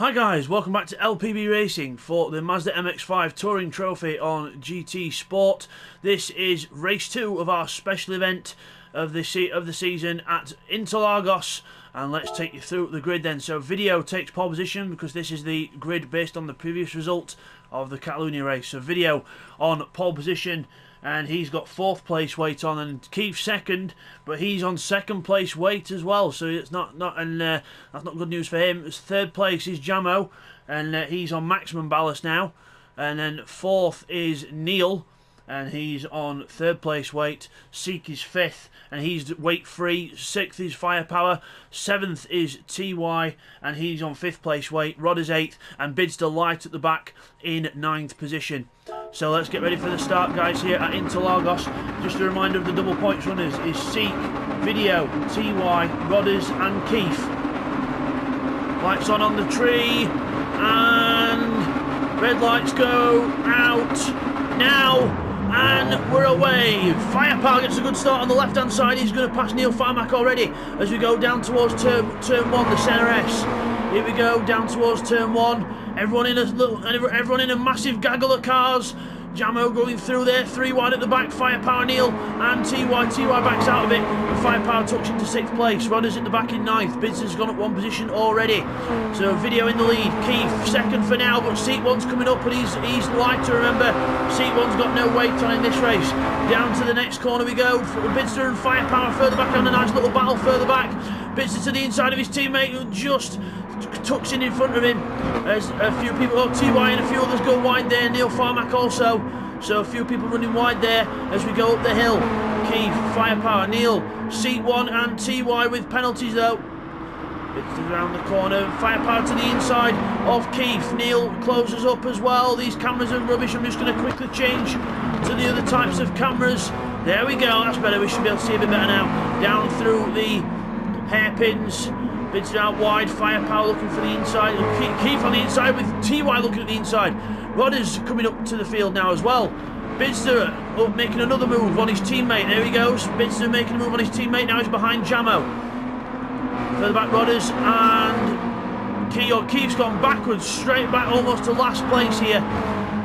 Hi guys, welcome back to LPB Racing for the Mazda MX5 Touring Trophy on GT Sport. This is race 2 of our special event of the season at Interlargos, and let's take you through the grid then. So Video takes pole position because this is the grid based on the previous result of the Catalunya race. So Video on pole position, and he's got 4th place weight on, and Keith's second, but he's on 2nd place weight as well, so it's that's not good news for him. 3rd place is Jamo, and he's on maximum ballast now, and then 4th is Neil, and he's on 3rd place weight. Seek is 5th, and he's weight free. 6th is Firepower. 7th is TY, and he's on 5th place weight. Rod is 8th, and Bidzster light at the back in 9th position. So let's get ready for the start, guys, here at Interlargos. Just a reminder of the double points runners is Seek, Video, TY, Rodders and Keith. Lights on the tree, and red lights go out now, and we're away. Firepower gets a good start on the left-hand side. He's going to pass Neil Farmack already as we go down towards turn 1, the centre S. Here we go, down towards turn 1. Everyone in a massive gaggle of cars. Jamo going through there, 3 wide at the back. Firepower, Neil, and TY. TY backs out of it, and Firepower tucks into 6th place. Rodders at the back in 9th. Bidzster's gone up 1 position already. So Video in the lead. Keith 2nd for now, but Seat 1's coming up, and he's light to remember. Seat 1's got no weight on in this race. Down to the next corner we go. Bidzster and Firepower further back, on a nice little battle further back. Bidzster to the inside of his teammate, who just tucks in front of him as a few people, TY and a few others go wide there. Neil Farmack also, so a few people running wide there as we go up the hill. Keith, Firepower, Neil, Seat 1 and TY with penalties though. It's around the corner. Firepower to the inside of Keith. Neil closes up as well. These cameras are rubbish. I'm just going to quickly change to the other types of cameras. There we go, that's better. We should be able to see a bit better now. Down through the hairpins. Bidzster out wide, Firepower looking for the inside, Keith on the inside with TY looking at the inside. Rodders coming up to the field now as well. Bidzster making another move on his teammate, there he goes. Bidzster making a move on his teammate, now he's behind Jamo. Further back Rodders, and Keith's gone backwards, straight back almost to last place here.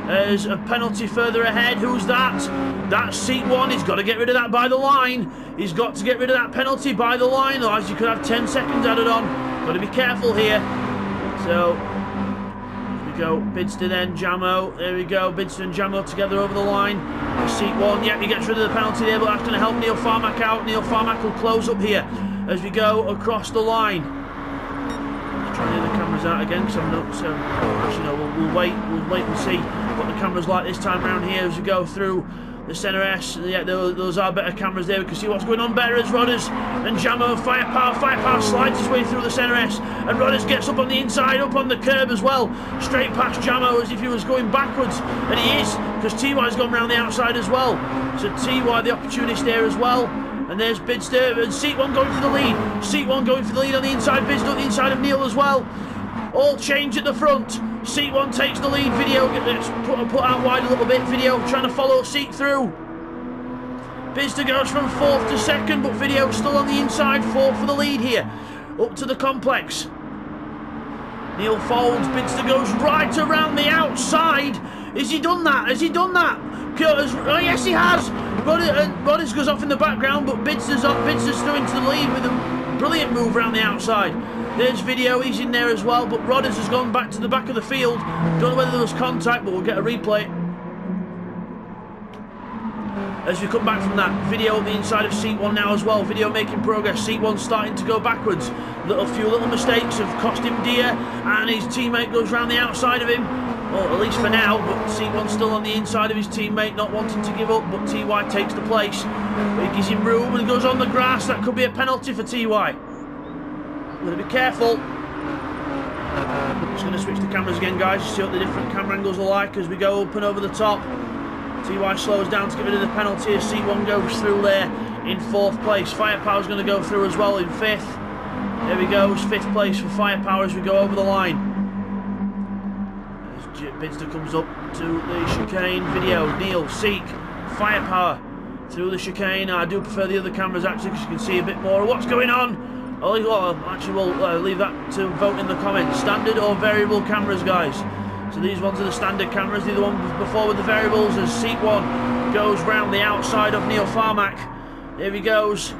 There's a penalty further ahead. Who's that? That's Seat 1. He's got to get rid of that by the line. He's got to get rid of that penalty by the line, otherwise you could have 10 seconds added on. Got to be careful here. So, here we go. Bidzster then, Jamo. There we go. Bidzster and Jamo together over the line. Seat 1. Yep, he gets rid of the penalty there, but that's going to help Neil Farmack out. Neil Farmack will close up here as we go across the line. Try to get the cameras out again because I'm not so. Actually, no, we'll wait and see what the camera's like this time around here as we go through the centre S. Yeah, those are better cameras there. We can see what's going on better as Rodders and Jamo and Firepower slides his way through the centre S, and Rodders gets up on the inside, up on the curb as well, straight past Jamo as if he was going backwards, and he is, because TY's gone round the outside as well. So TY the opportunist there as well. And there's Bidzster, and Seat 1 going for the lead. Seat 1 going for the lead on the inside. Bidzster on the inside of Neil as well. All change at the front. Seat 1 takes the lead. Video gets put out wide a little bit. Video trying to follow Seat through. Bidzster goes from 4th to 2nd, but Video still on the inside. 4th for the lead here. Up to the complex. Neil folds. Bidzster goes right around the outside. Has he done that? Has he done that? Oh yes, he has. Rodders goes off in the background, but Bidzster's still into the lead with a brilliant move around the outside. There's Video, he's in there as well, but Rodders has gone back to the back of the field. Don't know whether there was contact, but we'll get a replay. As we come back from that, Video on the inside of Seat 1 now as well. Video making progress. Seat 1 starting to go backwards. Few little mistakes have cost him dear, and his teammate goes round the outside of him. Well, at least for now, but Seat 1's still on the inside of his teammate, not wanting to give up, but TY takes the place. But he gives him room and goes on the grass. That could be a penalty for TY. Got to be careful. I'm just going to switch the cameras again, guys, to see what the different camera angles are like as we go up and over the top. TY slows down to get rid of the penalty as Seat 1 goes through there in 4th place. Firepower's going to go through as well in 5th. There he goes, 5th place for Firepower as we go over the line. Bidzster comes up to the chicane. Video, Neil, Seek, Firepower through the chicane. I do prefer the other cameras actually because you can see a bit more of what's going on. Actually, we'll leave that to vote in the comments. Standard or variable cameras, guys? So these ones are the standard cameras. The other one before with the variables, as seat 1 goes round the outside of Neil Farmack. There he goes.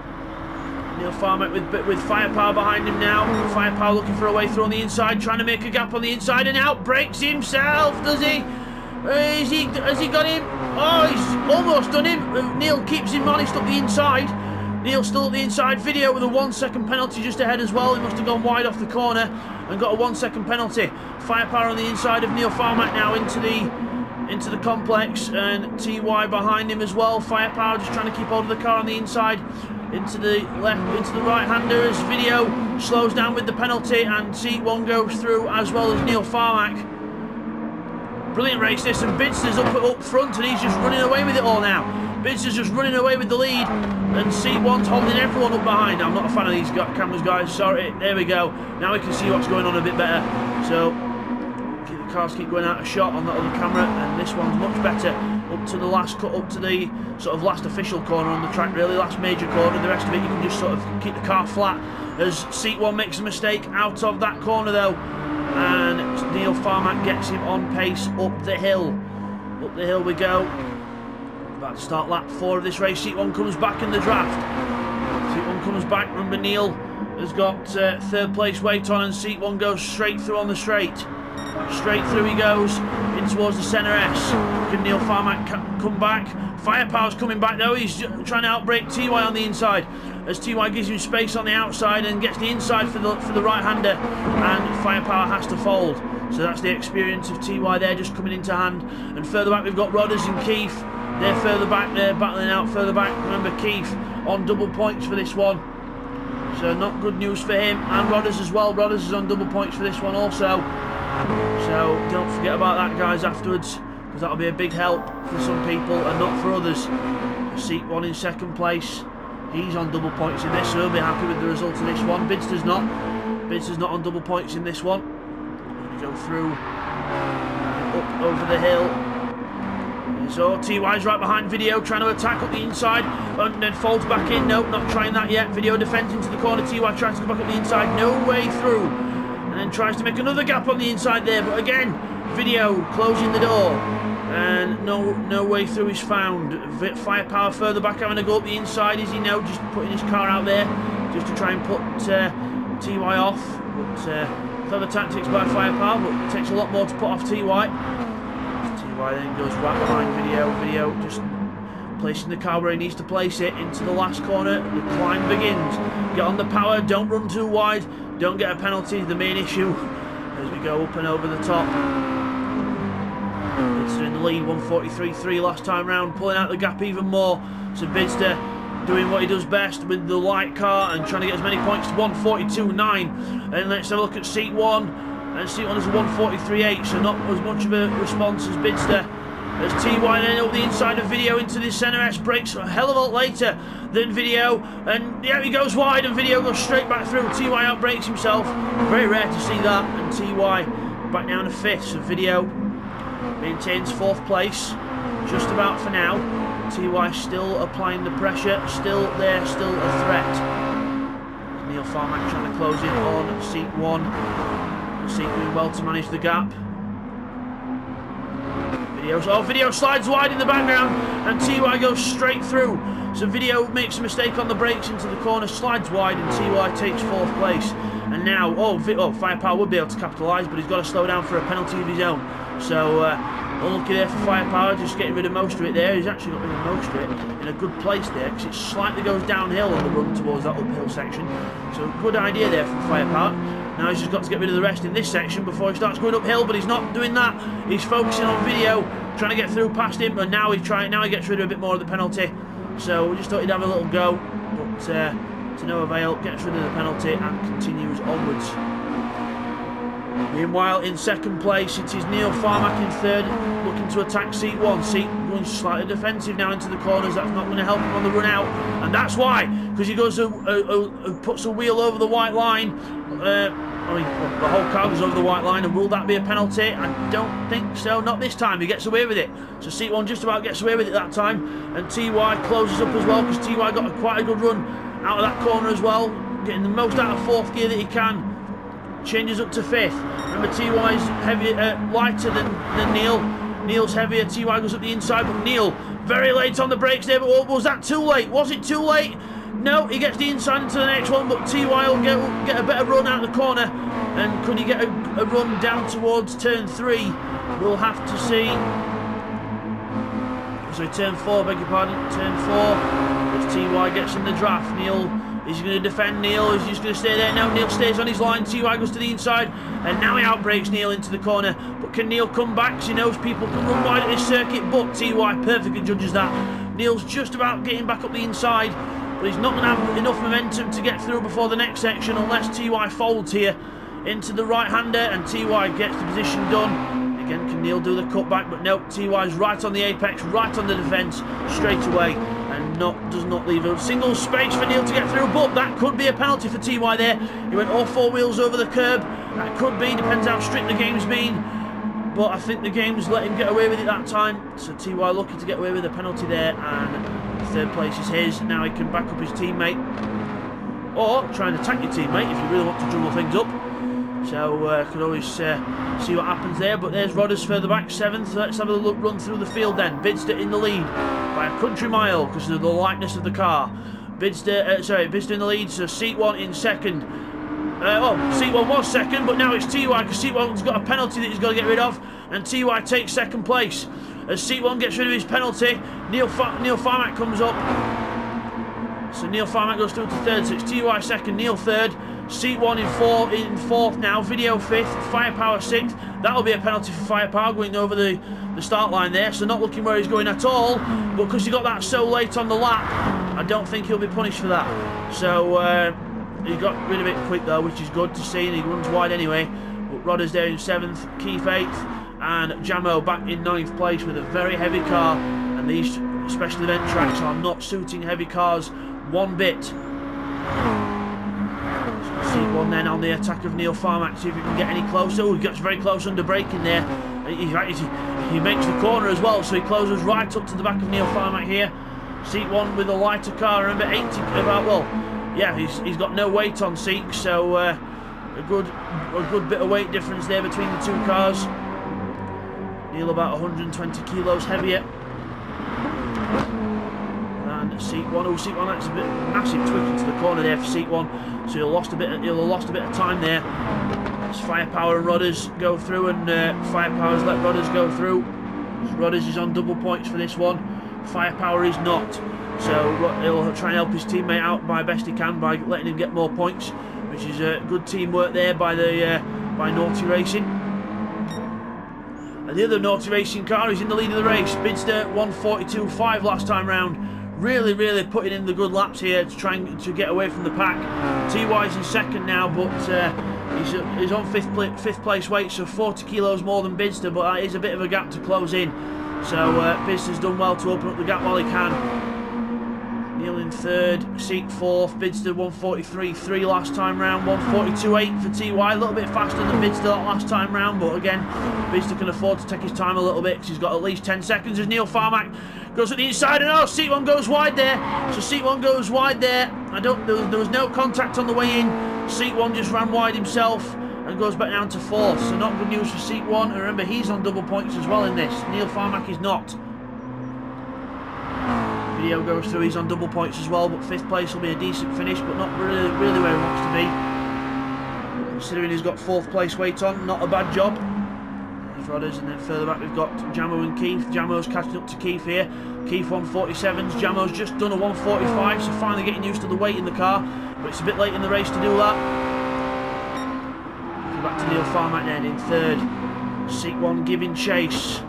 Neil Farmack with Firepower behind him now. Firepower looking for a way through on the inside, trying to make a gap on the inside, and out breaks himself, does he? Has he got him? Oh, he's almost done him. Neil keeps him honest up the inside. Neil still at the inside. Video with a 1 second penalty just ahead as well. He must have gone wide off the corner and got a 1 second penalty. Firepower on the inside of Neil Farmack now into the complex, and TY behind him as well. Firepower just trying to keep hold of the car on the inside. Into the left, into the right-hander as Video slows down with the penalty, and seat 1 goes through as well as Neil Farmack. Brilliant race this, and Bidzster's up front, and he's just running away with it all now. Bidzster's just running away with the lead, and seat 1's holding everyone up behind. I'm not a fan of these cameras, guys. Sorry. There we go. Now we can see what's going on a bit better. So the cars keep going out of shot on that other camera, and this one's much better. Up to the last cut, up to the sort of last official corner on the track, really, last major corner. The rest of it you can just sort of keep the car flat as seat 1 makes a mistake out of that corner though, and Neil Farmack gets him on pace up the hill. Up the hill we go. About to start lap 4 of this race. Seat 1 comes back in the draft. Seat 1 comes back. Remember, Neil has got 3rd place weight on, and seat 1 goes straight through on the straight. Straight through he goes in towards the centre S. Can Neil Farmack come back? Firepower's coming back though. He's trying to outbrake TY on the inside, as TY gives him space on the outside and gets the inside for the right-hander, and Firepower has to fold. So that's the experience of TY there, just coming into hand. And further back we've got Rodders and Keith. They're further back, they're battling out further back. Remember, Keith on double points for this one, so not good news for him. And Rodders as well. Rodders is on double points for this one also. So don't forget about that, guys, afterwards, because that'll be a big help for some people and not for others. Seat 1 in 2nd place. He's on double points in this, so he'll be happy with the result of this one. Bidzster's not. Bidzster's not on double points in this one. We go through, up over the hill. So TY's right behind Video, trying to attack up the inside, and then folds back in. Nope, not trying that yet. Video defends into the corner. TY tries to go back up the inside, no way through, and then tries to make another gap on the inside there. But again, Video closing the door, and no way through is found. Firepower further back, having to go up the inside, is he now, just putting his car out there just to try and put TY off. But clever tactics by Firepower, but it takes a lot more to put off TY. TY then goes right behind Video. Video just placing the car where he needs to place it, into the last corner. The climb begins. Get on the power, don't run too wide, don't get a penalty, the main issue, as we go up and over the top. Bidzster in the lead, 143.3 last time round, pulling out the gap even more. So Bidzster doing what he does best with the light car and trying to get as many points to 142.9. And let's have a look at seat 1. And seat 1 is a 143.8, so not as much of a response as Bidzster. As TY then up the inside of Video into the centre S, breaks a hell of a lot later than Video, and yeah, he goes wide and Video goes straight back through. TY outbreaks himself, very rare to see that, and TY back down to 5th, so Video maintains 4th place, just about for now. TY still applying the pressure, still there, still a threat. Neil Farmack trying to close in on seat 1. Seat doing well to manage the gap. Video slides wide in the background, and TY goes straight through. So Video makes a mistake on the brakes into the corner, slides wide, and TY takes 4th place. And now, Firepower would be able to capitalise, but he's got to slow down for a penalty of his own. So unlucky there for Firepower, just getting rid of most of it there. He's actually got rid of most of it in a good place there, because it slightly goes downhill on the run towards that uphill section. So good idea there from Firepower. Now he's just got to get rid of the rest in this section before he starts going uphill, but he's not doing that. He's focusing on Video, trying to get through past him, and now he gets rid of a bit more of the penalty. So we just thought he'd have a little go, but to no avail, gets rid of the penalty and continues onwards. Meanwhile, in 2nd place, it is Neil Farmack in 3rd, looking to attack seat 1. Seat 1 slightly defensive now into the corners. That's not going to help him on the run out, and that's why, because he goes puts a wheel over the white line. The whole car goes over the white line, and will that be a penalty? I don't think so. Not this time. He gets away with it. So seat 1 just about gets away with it that time, and TY closes up as well, because TY got quite a good run out of that corner as well. getting the most out of 4th gear that he can. Changes up to 5th. Remember, TY's lighter than Neil. Neil's heavier. TY goes up the inside, but Neil very late on the brakes there. But was that too late? Was it too late? No, he gets the inside into the next one, but TY will get a better run out of the corner. And could he get a run down towards turn 3? We'll have to see. Sorry, turn 4, beg your pardon. Turn 4. As TY gets in the draft. Neil, is he going to defend Neil? Is he just going to stay there? No, Neil stays on his line. TY goes to the inside. And now he outbrakes Neil into the corner. But can Neil come back? Because he knows people can run wide at this circuit. But TY perfectly judges that. Neil's just about getting back up the inside. But he's not going to have enough momentum to get through before the next section unless TY folds here into the right-hander. And TY gets the position done. Again, can Neil do the cutback? But no, TY's right on the apex, right on the defence, straight away, and does not leave a single space for Neil to get through. But that could be a penalty for TY there. He went all 4 wheels over the curb. That could be, depends how strict the game's been. But I think the game's let him get away with it that time. So TY lucky to get away with a penalty there, and 3rd place is his. Now he can back up his teammate, or try and attack your teammate if you really want to juggle things up. So could always see what happens there. But there's Rodders further back, 7th. Let's have a look, run through the field then. Bidzster in the lead by a country mile because of the lightness of the car. Bidzster in the lead, so Seat 1 in 2nd. Seat 1 was 2nd, but now it's TY because Seat 1's got a penalty that he's got to get rid of, and TY takes 2nd place. As Seat 1 gets rid of his penalty, Neil Farmack comes up. So Neil Farmack goes through to 3rd, so it's TY 2nd, Neil 3rd. Seat 1 in 4th now, Video 5th, Firepower 6th. That'll be a penalty for Firepower going over the start line there, so not looking where he's going at all, but because he got that so late on the lap, I don't think he'll be punished for that. So he got rid of it quick though, which is good to see, and he runs wide anyway. But Rodders there in 7th, Keith 8th, and Jamo back in 9th place with a very heavy car, and these special event tracks are not suiting heavy cars one bit. Seat 1 then on the attack of Neil Farmack, see if he can get any closer. Oh, he gets very close under braking there. He makes the corner as well, so he closes right up to the back of Neil Farmack here. Seat 1 with a lighter car, remember 80, he's got no weight on Seek, so a good bit of weight difference there between the 2 cars. Neil about 120 kilos heavier. And Seat 1, Seat 1, that's a bit massive twitch into the corner there for Seat 1, so he'll have lost a bit of time there. As Firepower and Rodders go through, and Firepower's let Rodders go through. Rodders is on double points for this one. Firepower is not, so he'll try and help his teammate out by best he can by letting him get more points, which is good teamwork there by Naughty Racing. And the other Naughty Racing car is in the lead of the race. Bidzster 1:42.5 last time round. Really putting in the good laps here to try to get away from the pack. TY's in 2nd now, but he's on 5th place weight, so 40 kilos more than Bidzster, but that is a bit of a gap to close in. So Bidzster's done well to open up the gap while he can. Neil in 3rd, Seat 4th, Bidzster 1:43.3 last time round, 1:42.8 for TY, a little bit faster than Bidzster that last time round, but again, Bidzster can afford to take his time a little bit because he's got at least 10 seconds as Neil Farmack goes at the inside, and Seat 1 goes wide there. So Seat 1 goes wide there. There was no contact on the way in. Seat 1 just ran wide himself and goes back down to 4th. So not good news for Seat 1. And remember, he's on double points as well in this. Neil Farmack is not. Video goes through, he's on double points as well, but 5th place will be a decent finish, but not really where he wants to be. Considering he's got 4th place weight on, not a bad job. There's Rodders, and then further back we've got Jamo and Keith. Jamo's catching up to Keith here. Keith 1:47s, Jamo's just done a 1:45, so finally getting used to the weight in the car, but it's a bit late in the race to do that. Back to Neil Farmack then in 3rd. Seat 1 giving chase.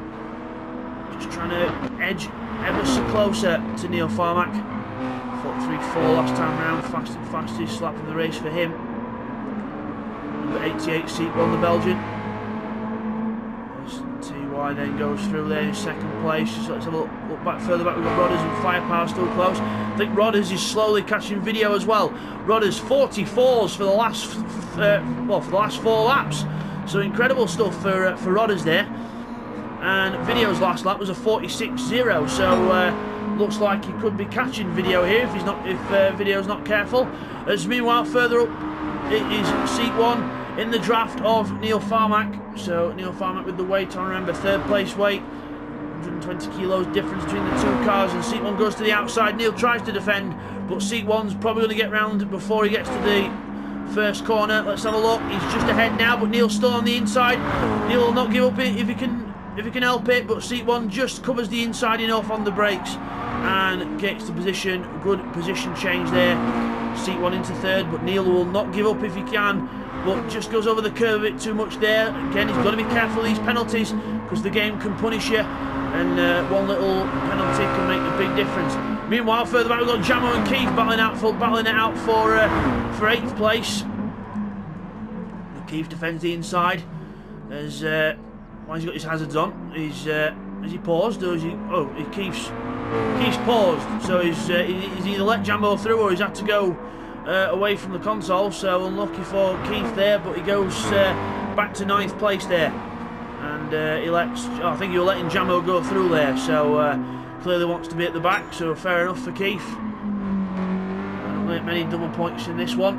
Just trying to edge ever so closer to Neil Farmack. 43.4 last time round, fastest lap of the race for him. Number 88, Seat 1, the Belgian. As TY then goes through there in 2nd place. So let's have a look back further back. We've got Rodders and Firepower still close. I think Rodders is slowly catching video as well. Rodders 44s for the last for the last 4 laps. So incredible stuff for Rodders there. And Video's last lap was a 46.0, so looks like he could be catching Video here if Video's not careful. As meanwhile, further up it is seat 1 in the draft of Neil Farmack. So Neil Farmack with the weight on, remember, 3rd place weight. 120 kilos difference between the 2 cars, and seat 1 goes to the outside. Neil tries to defend, but seat 1's probably going to get round before he gets to the first corner. Let's have a look. He's just ahead now, but Neil's still on the inside. Neil will not give up if he can help it, but seat 1 just covers the inside enough on the brakes and gets the position. Good position change there. Seat 1 into 3rd, but Neil will not give up if he can, but just goes over the curve a bit too much there. Again, he's got to be careful of these penalties because the game can punish you, and one little penalty can make a big difference. Meanwhile, further back we've got Jamo and Keith battling it out for 8th place. Keith defends the inside as why he's got his hazards on. Has he paused or is he? Oh, Keith's paused. So he's either let Jamo through or he's had to go away from the console. So unlucky for Keith there, but he goes back to 9th place there. And I think you're letting Jamo go through there, so clearly wants to be at the back, so fair enough for Keith. I don't make many double points in this one,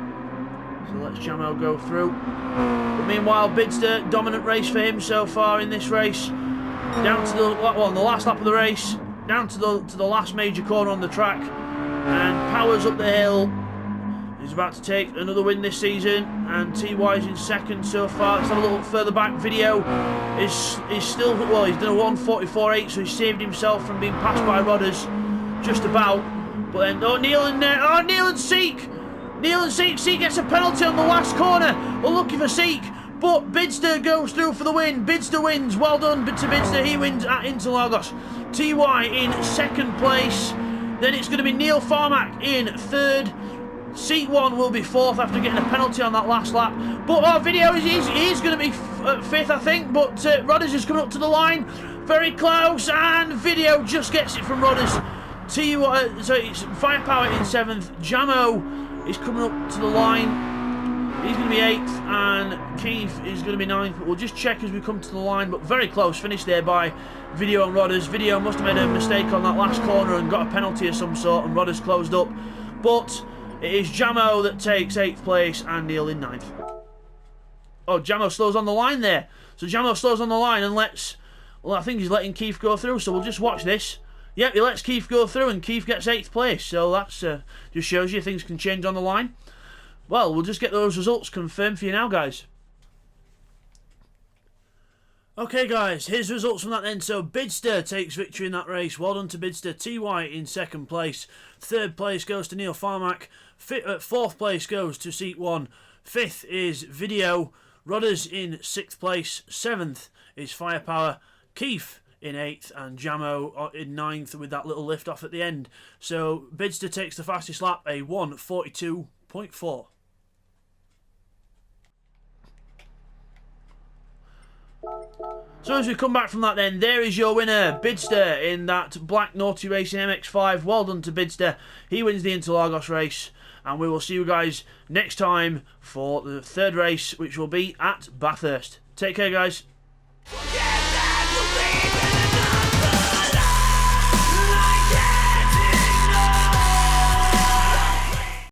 so let's Jamo go through. But meanwhile, Bidzster, dominant race for him so far in this race. Down to the last lap of the race, down to the last major corner on the track, and powers up the hill. He's about to take another win this season, and TY is in 2nd so far. Let's have a little further back. Video is still, well, he's done a 1:44.8, so he's saved himself from being passed by Rodders just about. But then, Neil and Seek! Neil and Seek gets a penalty on the last corner. Unlucky for Seek, but Bidzster goes through for the win. Bidzster wins. Well done to Bidzster. He wins at Interlargos. TY in 2nd place. Then it's going to be Neil Farmack in 3rd. Seat 1 will be 4th after getting a penalty on that last lap. But Video is going to be 5th, I think. But Rodders is coming up to the line. Very close. And Video just gets it from Rodders. So it's Firepower in 7th. Jamo is coming up to the line. He's going to be 8th. And Keith is going to be 9th. But we'll just check as we come to the line. But very close finish there by Video and Rodders. Video must have made a mistake on that last corner and got a penalty of some sort. And Rodders closed up. But it is Jamo that takes 8th place and Neil in 9th. Oh, Jamo slows on the line there. So Jamo slows on the line and lets... Well, I think he's letting Keith go through, so we'll just watch this. Yep, he lets Keith go through and Keith gets 8th place. So that's just shows you things can change on the line. Well, we'll just get those results confirmed for you now, guys. Okay, guys, here's the results from that then. So Bidzster takes victory in that race. Well done to Bidzster. TY in 2nd place. 3rd place goes to Neil Farmack. 4th place goes to seat 1. 5th is Video. Rodders in 6th place. 7th is Firepower. Keith in 8th and Jamo in 9th with that little lift off at the end. So Bidzster takes the fastest lap, a 1:42.4. So as we come back from that then, there is your winner, Bidzster, in that Black Naughty Racing MX5. Well done to Bidzster. He wins the Interlargos race. And we will see you guys next time for the 3rd race, which will be at Bathurst. Take care, guys.